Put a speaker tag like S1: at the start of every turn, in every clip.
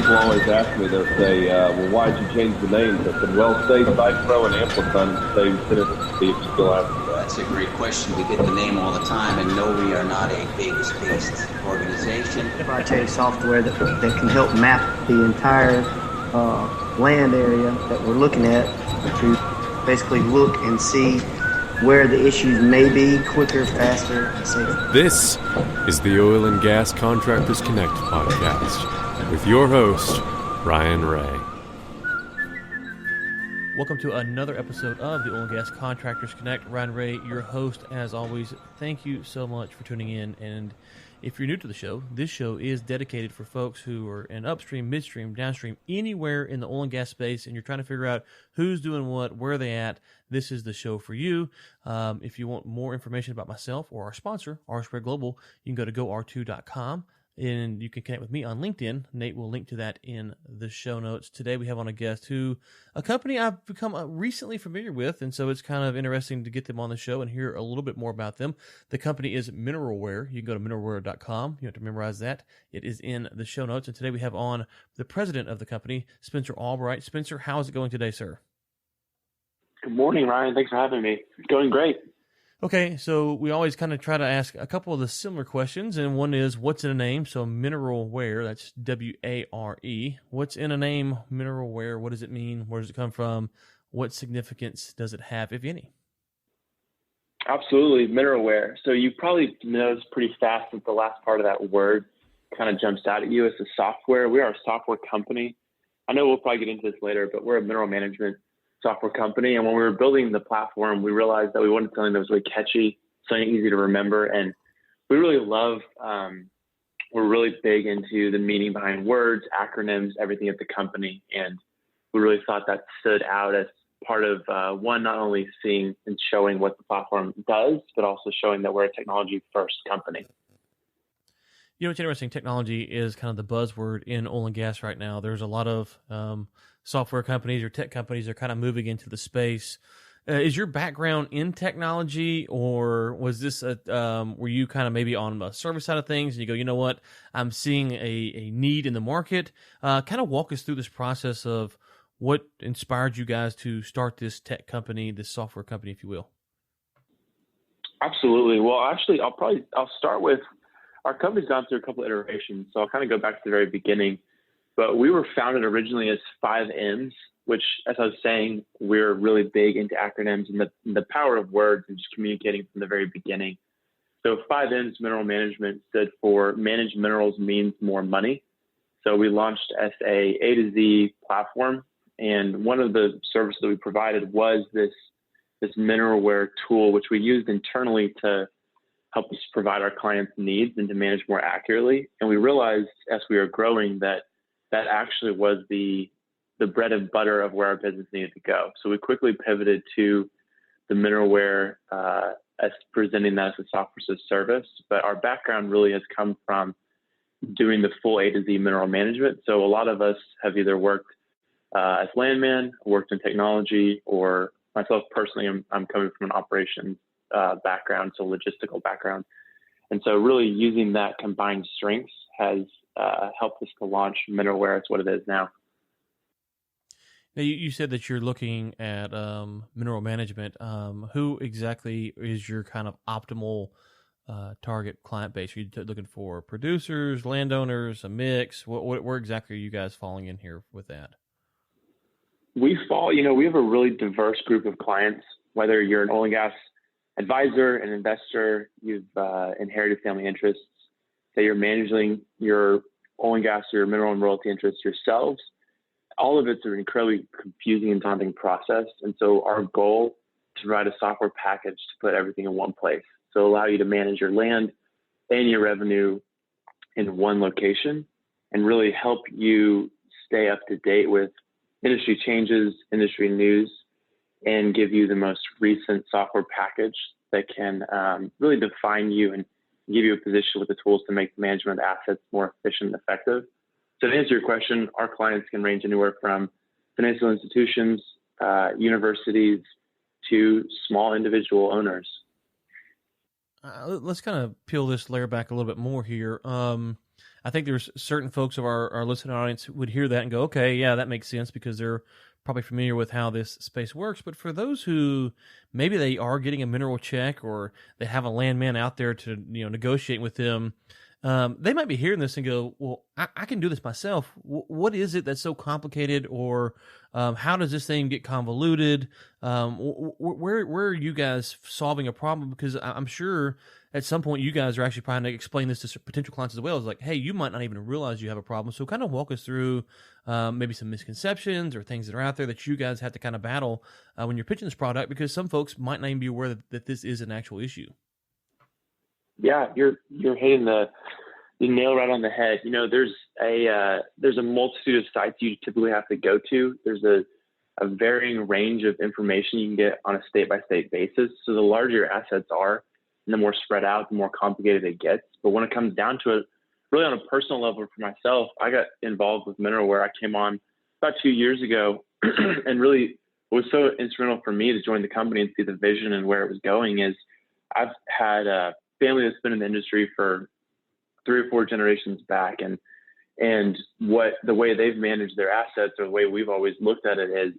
S1: people always ask me, they'll say, well, why'd you change the names? I said, well, say Cypro and Amplifon and say Synergy if you still ask me that.
S2: That's a great question. We get the name all the time, and no, we are not a Vegas-based organization.
S3: Proprietary software that can help map the entire land area that we're looking at to basically look and see where the issues may be quicker, faster, and safer.
S4: This is the Oil and Gas Contractors Connect podcast with your host, Ryan Ray.
S5: Welcome to another episode of the Oil and Gas Contractors Connect. Ryan Ray, your host, as always. Thank you so much for tuning in. And if you're new to the show, this show is dedicated for folks who are in upstream, midstream, downstream, anywhere in the oil and gas space, and you're trying to figure out who's doing what, where are they at. This is the show for you. If you want more information about myself or our sponsor, R-Squared Global, you can go to GoR2.com. And you can connect with me on LinkedIn. Nate will link to that in the show notes. Today we have on a guest a company I've become recently familiar with, and so it's kind of interesting to get them on the show and hear a little bit more about them. The company is MineralWare. You can go to mineralware.com. You have to memorize that. It is in the show notes. And today we have on the president of the company, Spencer Albright. Spencer, how's it going today, sir?
S6: Good morning, Ryan. Thanks for having me. It's going great.
S5: Okay, so we always kind of try to ask a couple of the similar questions, and one is, what's in a name? So MineralWare, that's W-A-R-E. What's in a name, MineralWare? What does it mean? Where does it come from? What significance does it have, if any?
S6: Absolutely, MineralWare. So you probably noticed pretty fast that the last part of that word kind of jumps out at you as a software. We are a software company. I know we'll probably get into this later, but we're a mineral management software company. And when we were building the platform, we realized that we wanted something that was really catchy, something easy to remember. And we really we're really big into the meaning behind words, acronyms, everything at the company. And we really thought that stood out as part of one, not only seeing and showing what the platform does, but also showing that we're a technology first company.
S5: You know, it's interesting. Technology is kind of the buzzword in oil and gas right now. There's a lot of software companies or tech companies are kind of moving into the space. Is your background in technology, or was this were you kind of maybe on the service side of things and you go, you know what, I'm seeing a need in the market? Kind of walk us through this process of what inspired you guys to start this tech company, this software company, if you will.
S6: Absolutely. Well, actually, I'll start with our company's gone through a couple of iterations, so I'll kind of go back to the very beginning. But we were founded originally as 5 M's, which, as I was saying, we're really big into acronyms and the power of words and just communicating from the very beginning. So 5 M's Mineral Management stood for Managed Minerals Means More Money. So we launched as a to Z platform, and one of the services that we provided was this MineralWare tool, which we used internally to help us provide our clients' needs and to manage more accurately. And we realized as we were growing that actually was the bread and butter of where our business needed to go. So we quickly pivoted to the MineralWare as presenting that as a software as a service. But our background really has come from doing the full A to Z mineral management. So a lot of us have either worked as landman, worked in technology, or myself personally, I'm coming from an operations background, so logistical background. And so really using that combined strengths has helped us to launch MineralWare as what it is now.
S5: Now, you said that you're looking at mineral management. Who exactly is your kind of optimal target client base? Are you looking for producers, landowners, a mix? Where exactly are you guys falling in here with that?
S6: We have a really diverse group of clients, whether you're an oil and gas advisor, an investor, you've inherited family interests, that you're managing your oil and gas, your mineral and royalty interests yourselves. All of it's an incredibly confusing and daunting process. And so our goal is to provide a software package to put everything in one place. So allow you to manage your land and your revenue in one location and really help you stay up to date with industry changes, industry news, and give you the most recent software package that can really define you and give you a position with the tools to make the management of assets more efficient and effective. So to answer your question, our clients can range anywhere from financial institutions, universities, to small individual owners.
S5: Let's kind of peel this layer back a little bit more here. I think there's certain folks of our listening audience who would hear that and go, okay, yeah, that makes sense because they're probably familiar with how this space works. But for those who maybe they are getting a mineral check or they have a landman out there to negotiate with them, they might be hearing this and go, well, I can do this myself. What is it that's so complicated, or how does this thing get convoluted? Where are you guys solving a problem? Because I'm sure at some point you guys are actually trying to explain this to potential clients as well. It's like, hey, you might not even realize you have a problem. So kind of walk us through maybe some misconceptions or things that are out there that you guys have to kind of battle when you're pitching this product, because some folks might not even be aware that this is an actual issue.
S6: Yeah, you're hitting the nail right on the head. There's a multitude of sites you typically have to go to. There's a varying range of information you can get on a state-by-state basis. So the larger your assets are, and the more spread out, the more complicated it gets. But when it comes down to it, really on a personal level for myself, I got involved with MineralWare. I came on about 2 years ago, and really what was so instrumental for me to join the company and see the vision and where it was going is I've had a family that's been in the industry for 3 or 4 generations back, and what the way they've managed their assets, or the way we've always looked at it, is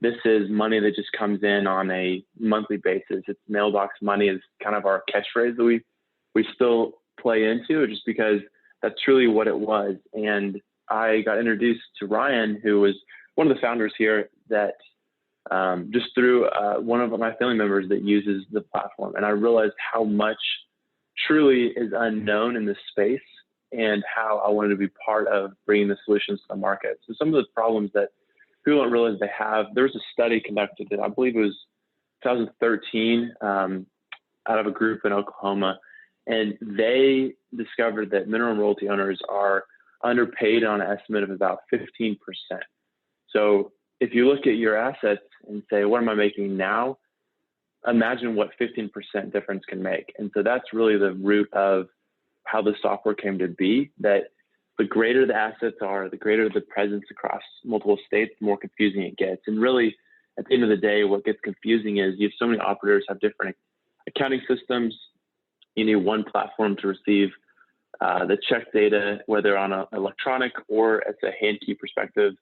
S6: this is money that just comes in on a monthly basis. It's mailbox money is kind of our catchphrase that we still play into, just because that's truly what it was. And I got introduced to Ryan, who was one of the founders here, that just through one of my family members that uses the platform. And I realized how much truly is unknown in this space and how I wanted to be part of bringing the solutions to the market. So some of the problems that people don't realize they have, there was a study conducted that I believe it was 2013 out of a group in Oklahoma, and they discovered that mineral royalty owners are underpaid on an estimate of about 15%. So if you look at your assets and say, what am I making now? Imagine what 15% difference can make. And so that's really the root of how the software came to be, that the greater the assets are, the greater the presence across multiple states, the more confusing it gets. And really, at the end of the day, what gets confusing is you have so many operators have different accounting systems. You need one platform to receive the check data, whether on an electronic or as a hand key perspective,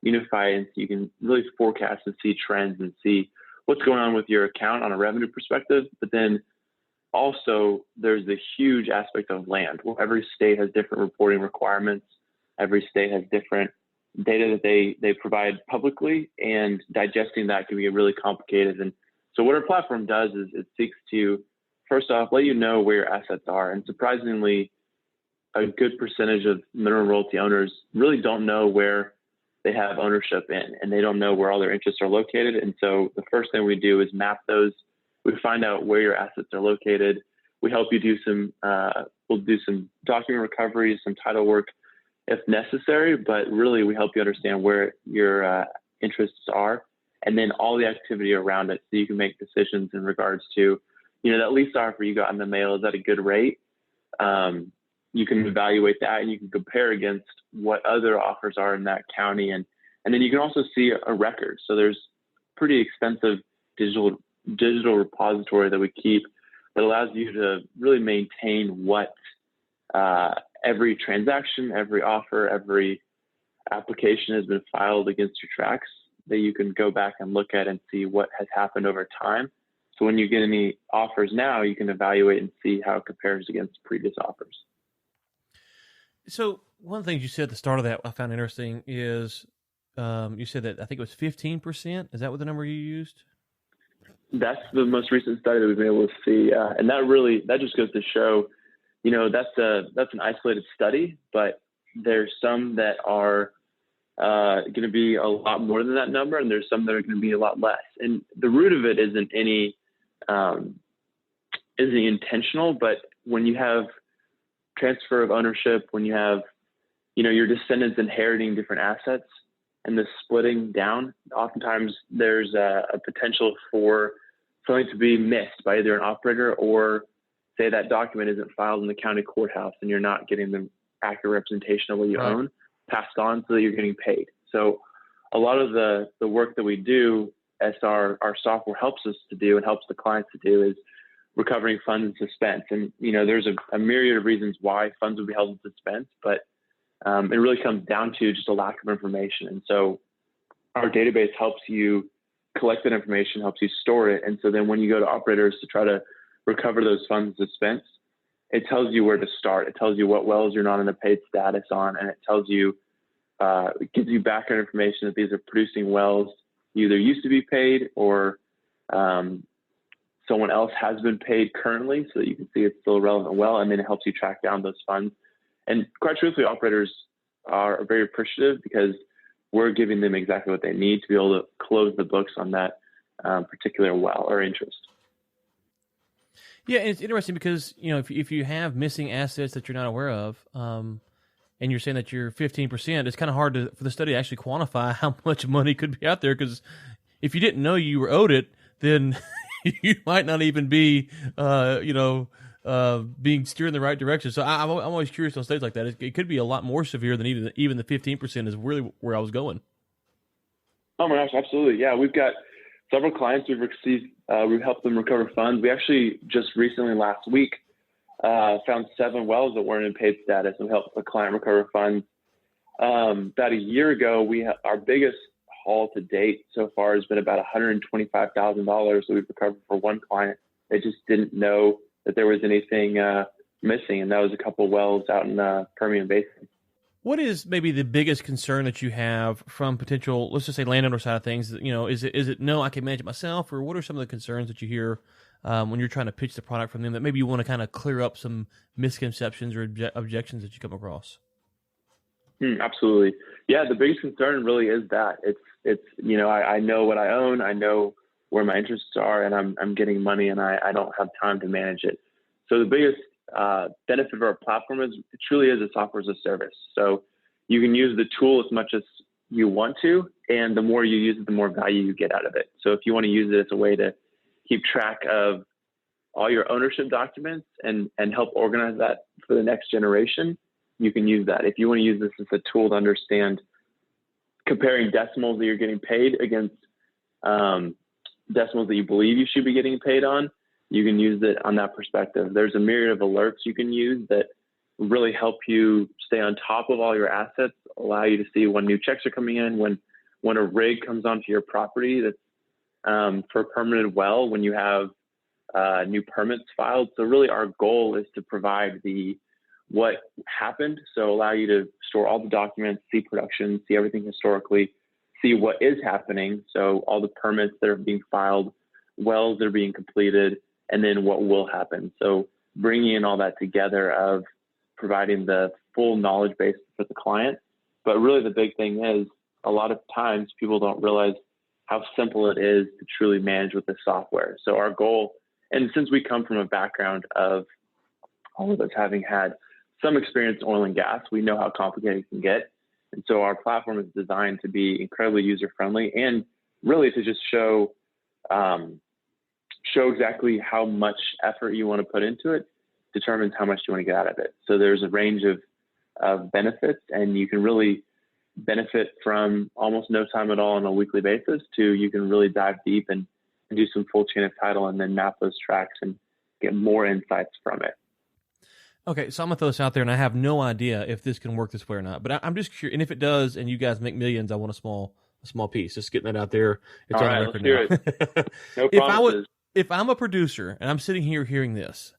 S6: unify, and so you can really forecast and see trends and see what's going on with your account on a revenue perspective. But then also there's the huge aspect of land, where every state has different reporting requirements. Every state has different data that they provide publicly, and digesting that can be really complicated. And so what our platform does is it seeks to, first off, let you know where your assets are. And surprisingly, a good percentage of mineral royalty owners really don't know where they have ownership in, and they don't know where all their interests are located. And so the first thing we do is map those. We find out where your assets are located. We help you do we'll do some document recovery, some title work if necessary, but really we help you understand where your interests are, and then all the activity around it, so you can make decisions in regards to, that lease offer you got in the mail, is that a good rate? You can evaluate that, and you can compare against what other offers are in that county. And then you can also see a record. So there's pretty extensive digital repository that we keep that allows you to really maintain what every transaction, every offer, every application has been filed against your tracks, that you can go back and look at and see what has happened over time. So when you get any offers now, you can evaluate and see how it compares against previous offers.
S5: So one of the things you said at the start of that I found interesting is you said that I think it was 15%. Is that what the number you used?
S6: That's the most recent study that we've been able to see. And that just goes to show, that's an isolated study, but there's some that are going to be a lot more than that number, and there's some that are going to be a lot less. And the root of it isn't intentional, but when you have transfer of ownership, when you have, your descendants inheriting different assets and the splitting down, oftentimes there's a potential for something to be missed by either an operator, or say that document isn't filed in the county courthouse and you're not getting the accurate representation of what you own passed on so that you're getting paid. So a lot of the work that we do, as our software helps us to do and helps the clients to do, is recovering funds in suspense. And, there's a myriad of reasons why funds would be held in suspense, but it really comes down to just a lack of information. And so our database helps you collect that information, helps you store it. And so then when you go to operators to try to recover those funds in suspense, it tells you where to start. It tells you what wells you're not in a paid status on. And it tells you, it gives you background information that these are producing wells you either used to be paid or someone else has been paid currently, so that you can see it's still a relevant well, and then it helps you track down those funds. And quite truthfully, operators are very appreciative because we're giving them exactly what they need to be able to close the books on that particular well or interest.
S5: Yeah, and it's interesting because, if you have missing assets that you're not aware of, and you're saying that you're 15%, it's kind of hard for the study to actually quantify how much money could be out there, because if you didn't know you were owed it, then you might not even be, being steered in the right direction. So I'm always curious on studies like that. It could be a lot more severe than even the 15% is really where I was going.
S6: Oh my gosh, absolutely. Yeah, we've got several clients we've helped them recover funds. We actually just recently last week found 7 wells that weren't in paid status and helped a client recover funds. About a year ago, our biggest haul to date so far has been about $125,000 that we've recovered for one client. They just didn't know that there was anything missing, and that was a couple wells out in the Permian Basin.
S5: What is maybe the biggest concern that you have from potential, let's just say, landowner side of things? Is it no, I can manage it myself, or what are some of the concerns that you hear when you're trying to pitch the product from them that maybe you want to kind of clear up some misconceptions or objections that you come across?
S6: Absolutely. Yeah, the biggest concern really is that it's I know what I own, I know where my interests are, and I'm getting money, and I don't have time to manage it. So the biggest benefit of our platform is it truly is a software as a service. So you can use the tool as much as you want to, and the more you use it, the more value you get out of it. So if you want to use it as a way to keep track of all your ownership documents and help organize that for the next generation, you can use that. If you want to use this as a tool to understand comparing decimals that you're getting paid against decimals that you believe you should be getting paid on, you can use it on that perspective. There's a myriad of alerts you can use that really help you stay on top of all your assets, allow you to see when new checks are coming in, when a rig comes onto your property that's for a permitted well, when you have new permits filed. So really our goal is to provide what happened. So allow you to store all the documents, see production, see everything historically, see what is happening. So all the permits that are being filed, wells that are being completed, and then what will happen. So bringing in all that together of providing the full knowledge base for the client. But really the big thing is a lot of times people don't realize how simple it is to truly manage with this software. So our goal, and since we come from a background of all of us having had some experience in oil and gas, we know how complicated it can get. And so our platform is designed to be incredibly user-friendly and really to just show exactly how much effort you want to put into it determines how much you want to get out of it. So there's a range of benefits, and you can really benefit from almost no time at all on a weekly basis to you can really dive deep and do some full chain of title and then map those tracks and get more insights from it.
S5: Okay, so I'm going to throw this out there, and I have no idea if this can work this way or not, but I'm just curious. And if it does, and you guys make millions, I want a small piece. Just getting that out there. It's
S6: all
S5: on
S6: right,
S5: record
S6: let's
S5: now.
S6: hear it. No promises.
S5: If I'm a producer and I'm sitting here hearing this,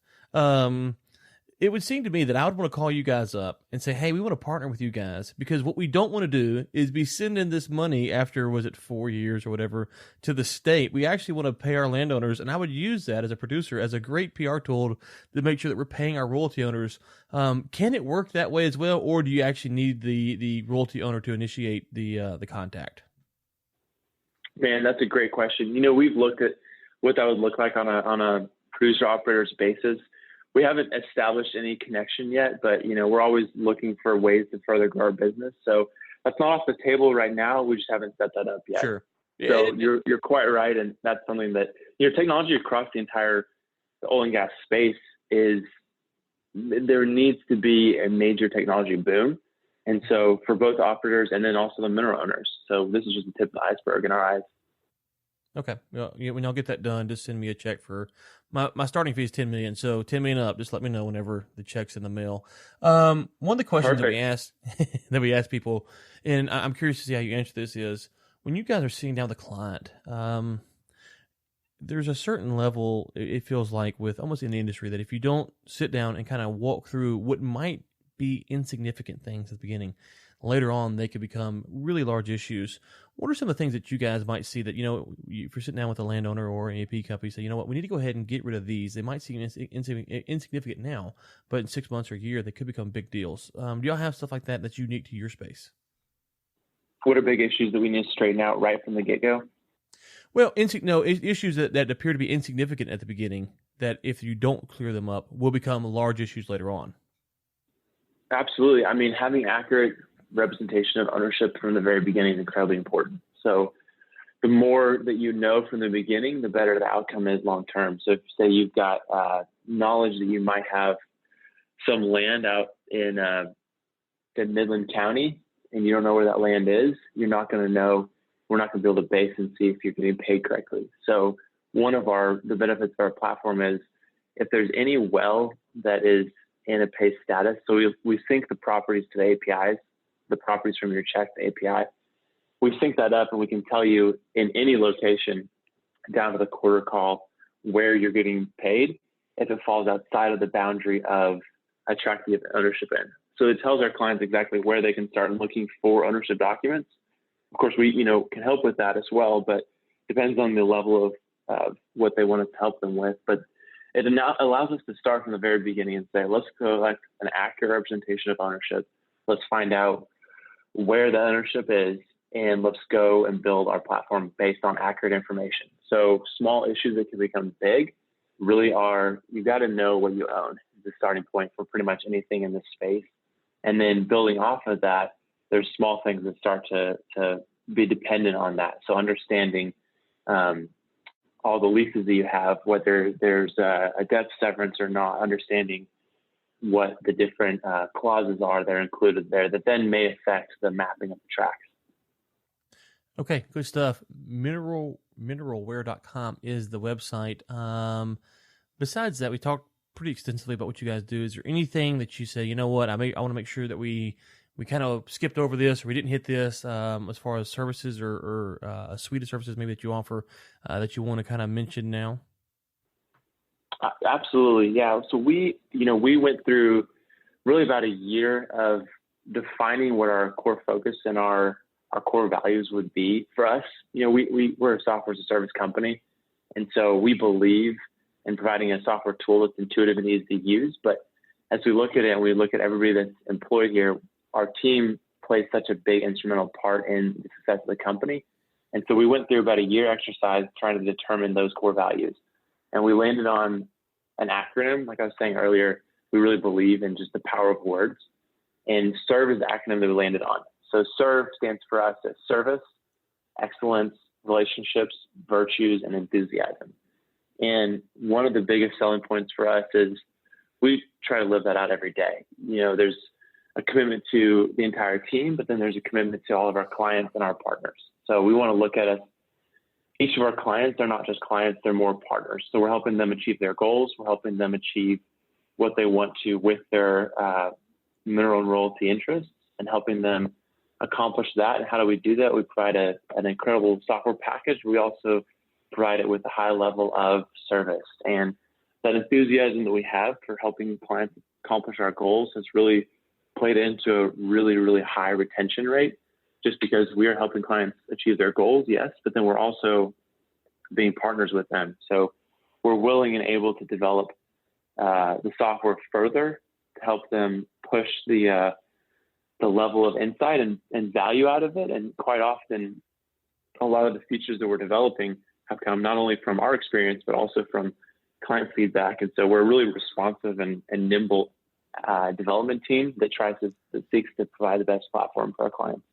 S5: it would seem to me that I would want to call you guys up and say, hey, we want to partner with you guys, because what we don't want to do is be sending this money after, 4 years or whatever, to the state. We actually want to pay our landowners, and I would use that as a producer as a great PR tool to make sure that we're paying our royalty owners. Can it work that way as well, or do you actually need the royalty owner to initiate the contact?
S6: Man, that's a great question. We've looked at what that would look like on a producer operator's basis. We haven't established any connection yet, but we're always looking for ways to further grow our business. So that's not off the table right now. We just haven't set that up yet.
S5: Sure.
S6: So you're quite right, and that's something that technology across the entire oil and gas space there needs to be a major technology boom, and so for both operators and then also the mineral owners. So this is just the tip of the iceberg in our eyes.
S5: Okay. Well, when y'all get that done, just send me a check for my starting fee is $10 million, so $10 million up. Just let me know whenever the check's in the mail. One of the questions
S6: Perfect.
S5: that we ask people, and I'm curious to see how you answer this, is when you guys are sitting down with a client, there's a certain level, it feels like, with almost in the industry, that if you don't sit down and kind of walk through what might be insignificant things at the beginning, later on they could become really large issues. What are some of the things that you guys might see that, if you're sitting down with a landowner or an AP company, say, you know what, we need to go ahead and get rid of these. They might seem insignificant now, but in 6 months or a year, they could become big deals. Do y'all have stuff like that that's unique to your space?
S6: What are big issues that we need to straighten out right from the get-go?
S5: Well, issues that appear to be insignificant at the beginning, that if you don't clear them up, will become large issues later on.
S6: Absolutely. I mean, having accurate representation of ownership from the very beginning is incredibly important. So the more that you know from the beginning, the better the outcome is long term. So if, say, you've got knowledge that you might have some land out in Midland County and you don't know where that land is, you're not going to know. We're not going to be able to base and see if you're getting paid correctly. So one of the benefits of our platform is if there's any well that is in a pay status, so we sync the properties to the APIs, the properties from your check, the API. We sync that up and we can tell you in any location down to the quarter call where you're getting paid if it falls outside of the boundary of a tract you have ownership in. So it tells our clients exactly where they can start looking for ownership documents. Of course, we can help with that as well, but depends on the level of what they want us to help them with. But it allows us to start from the very beginning and say, let's collect an accurate representation of ownership. Let's find out where the ownership is, and let's go and build our platform based on accurate information. So small issues that can become big really are, you got to know what you own is the starting point for pretty much anything in this space. And then building off of that, there's small things that start to be dependent on that. So understanding all the leases that you have, whether there's a debt severance or not, understanding what the different clauses are that are included there that then may affect the mapping of the tracks.
S5: Okay, good stuff. MineralWare.com is the website. Besides that, we talked pretty extensively about what you guys do. Is there anything that you say, you know what, I want to make sure that we kind of skipped over this or we didn't hit this as far as services or a suite of services maybe that you offer that you want to kind of mention now?
S6: Absolutely. Yeah. So we went through really about a year of defining what our core focus and our core values would be for us. We're a software as a service company. And so we believe in providing a software tool that's intuitive and easy to use. But as we look at it and we look at everybody that's employed here, our team plays such a big instrumental part in the success of the company. And so we went through about a year exercise trying to determine those core values. And we landed on an acronym. Like I was saying earlier, we really believe in just the power of words. And SERVE is the acronym that we landed on. So SERVE stands for us as service, excellence, relationships, virtues, and enthusiasm. And one of the biggest selling points for us is we try to live that out every day. There's a commitment to the entire team, but then there's a commitment to all of our clients and our partners. So we want to look at each of our clients. They're not just clients, they're more partners. So we're helping them achieve their goals. We're helping them achieve what they want to with their mineral and royalty interests and helping them accomplish that. And how do we do that? We provide an incredible software package. We also provide it with a high level of service. And that enthusiasm that we have for helping clients accomplish our goals has really played into a really, really high retention rate, just because we are helping clients achieve their goals, yes, but then we're also being partners with them. So we're willing and able to develop the software further to help them push the level of insight and value out of it. And quite often, a lot of the features that we're developing have come not only from our experience, but also from client feedback. And so we're a really responsive and nimble development team that seeks to provide the best platform for our clients.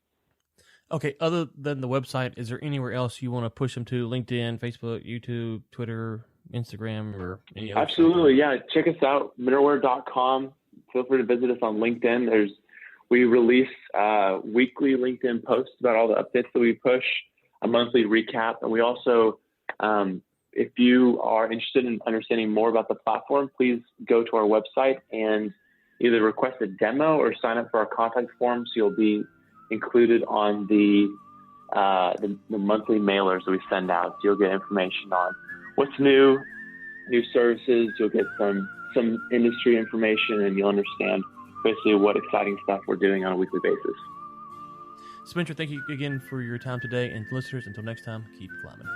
S5: Okay, other than the website, is there anywhere else you want to push them to? LinkedIn, Facebook, YouTube, Twitter, Instagram, or any other?
S6: Absolutely, yeah. Check us out, MineralWare.com. Feel free to visit us on LinkedIn. We release weekly LinkedIn posts about all the updates that we push, a monthly recap, and we also if you are interested in understanding more about the platform, please go to our website and either request a demo or sign up for our contact form, so you'll be included on the monthly mailers that we send out. So you'll get information on what's new services. You'll get some industry information, and you'll understand basically what exciting stuff we're doing on a weekly basis.
S5: Spencer, thank you again for your time today, and listeners, until next time, keep climbing.